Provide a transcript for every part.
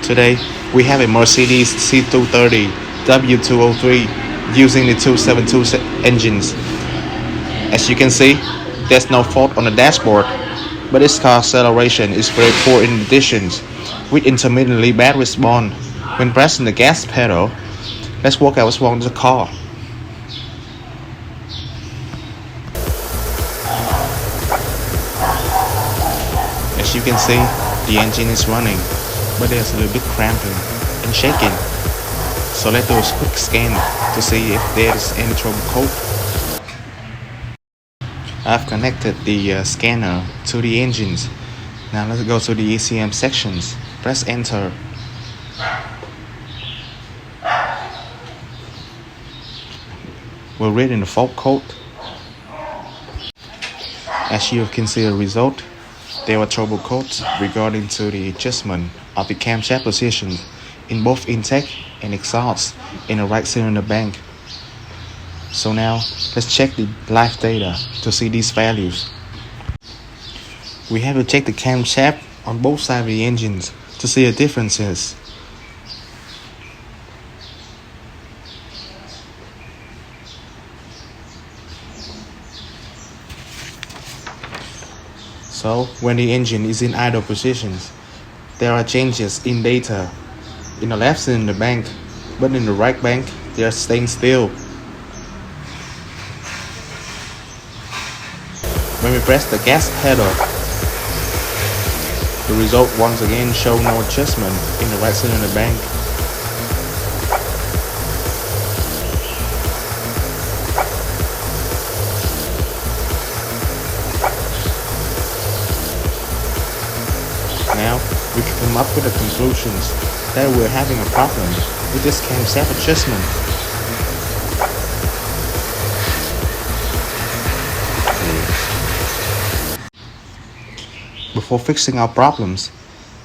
Today, we have a Mercedes C230 W203 using the 272 engines. As you can see, there's no fault on the dashboard, but its car acceleration is very poor in addition, with intermittently bad response when pressing the gas pedal. Let's work out what's wrong with the car. As you can see, the engine is running, but there's a little bit cramping and shaking. So let's do a quick scan to see if there's any trouble code. I've connected the scanner to the engines. Now let's go to the ECM sections. Press enter. We'll read in the fault code. As you can see the result, there were trouble codes regarding to the adjustment of the camshaft position in both intake and exhaust in the right cylinder bank. So now let's check the live data to see these values. We have to check the camshaft on both sides of the engines to see the differences. So when the engine is in idle positions, there are changes in data in the left cylinder bank, but in the right bank they are staying still. When we press the gas pedal, the result once again shows no adjustment in the right cylinder bank. Now we can come up with the conclusions that we're having a problem with this camshaft adjustment. Before fixing our problems,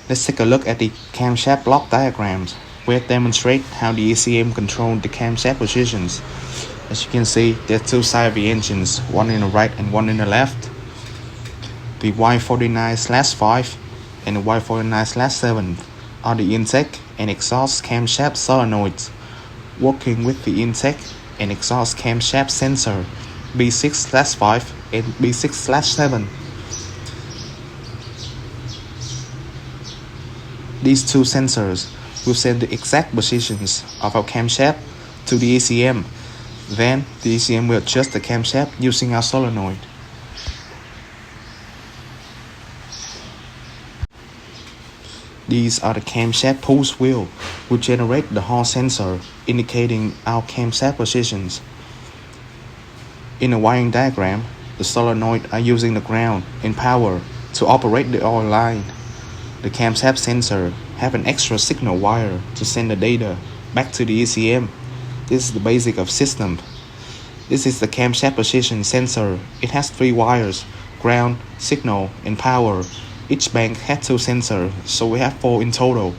let's take a look at the camshaft block diagrams where it demonstrates how the ECM controls the camshaft positions. As you can see, there are two sides of the engines, one in the right and one in the left. The Y49/5 and the Y49/7 are the intake and exhaust camshaft solenoids, working with the intake and exhaust camshaft sensor B6/5 and B6/7. These two sensors will send the exact positions of our camshaft to the ECM. Then the ECM will adjust the camshaft using our solenoid. These are the camshaft pulse wheel, which generate the Hall sensor indicating our camshaft positions. In the wiring diagram, the solenoid are using the ground and power to operate the oil line. The camshaft sensor have an extra signal wire to send the data back to the ECM. This is the basic of system. This is the camshaft position sensor. It has 3 wires, ground, signal, and power. Each bank has 2 sensors, so we have 4 in total.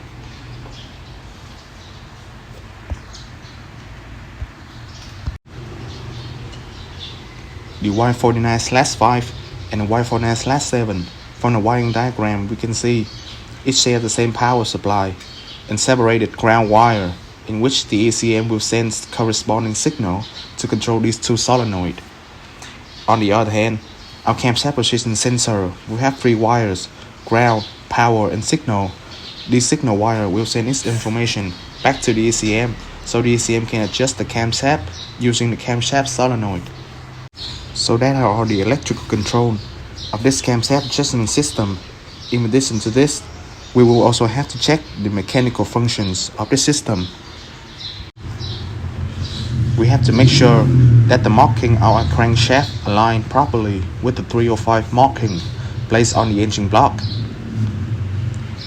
The Y49/5 and the Y49/7, from the wiring diagram we can see each share the same power supply and separated ground wire, in which the ECM will send corresponding signal to control these 2 solenoids. On the other hand, our camshaft position sensor will have 3 wires, ground, power, and signal. This signal wire will send its information back to the ECM, so the ECM can adjust the camshaft using the camshaft solenoid. So that are all the electrical control of this camshaft adjustment system. In addition to this, we will also have to check the mechanical functions of the system. We have to make sure that the marking of our crankshaft align properly with the 305 marking placed on the engine block.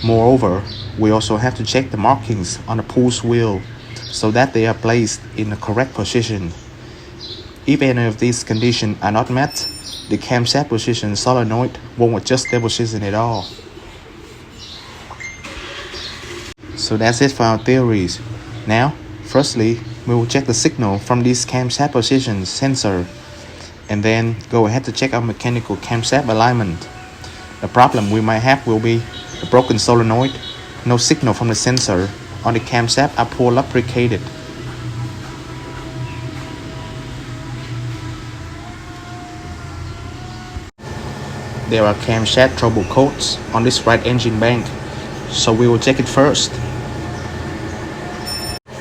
Moreover, we also have to check the markings on the pulse wheel so that they are placed in the correct position. If any of these conditions are not met, the camshaft position solenoid won't adjust their position at all. So that's it for our theories. Now, firstly, we will check the signal from these camshaft position sensor, and then go ahead to check our mechanical camshaft alignment. The problem we might have will be a broken solenoid, No signal from the sensor on the camshaft are poorly lubricated. There are camshaft trouble codes on this right engine bank, so we will check it first.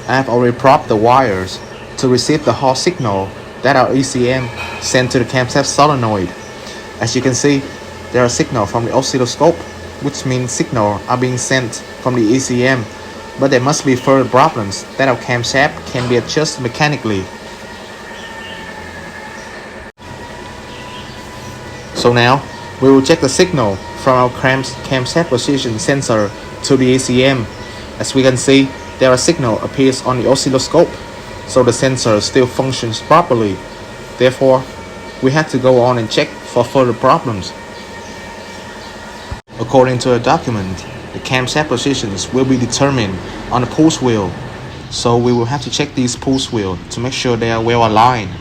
I have already propped the wires to receive the Hall signal that our ECM sent to the camshaft solenoid. As you can see, there are signals from the oscilloscope, which means signals are being sent from the ECM, but there must be further problems that our camshaft can be adjusted mechanically. So now, we will check the signal from our camshaft position sensor to the ECM. As we can see, there a signal appears on the oscilloscope, so the sensor still functions properly. Therefore, we have to go on and check for further problems. According to a document, the camshaft positions will be determined on the pulse wheel, so we will have to check these pulse wheels to make sure they are well aligned.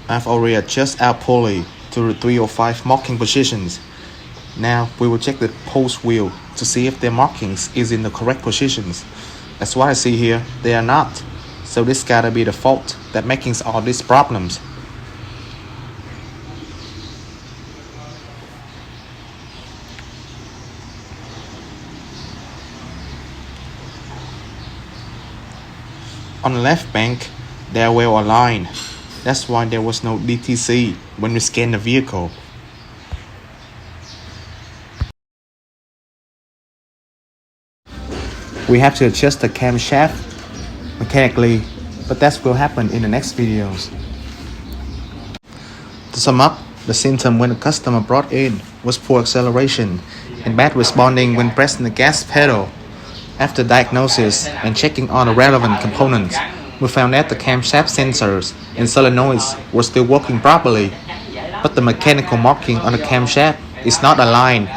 I've already adjusted our pulley to the 3 or 5 marking positions. Now we will check the pulse wheel to see if their markings is in the correct positions. As what I see here, they are not. So this gotta be the fault that making all these problems. On the left bank, they are well aligned. That's why there was no DTC when we scanned the vehicle. We have to adjust the camshaft mechanically, but that will happen in the next videos. To sum up, the symptom when the customer brought in was poor acceleration and bad responding when pressing the gas pedal. After diagnosis and checking all the relevant components, we found that the camshaft sensors and solenoids were still working properly, but the mechanical marking on the camshaft is not aligned.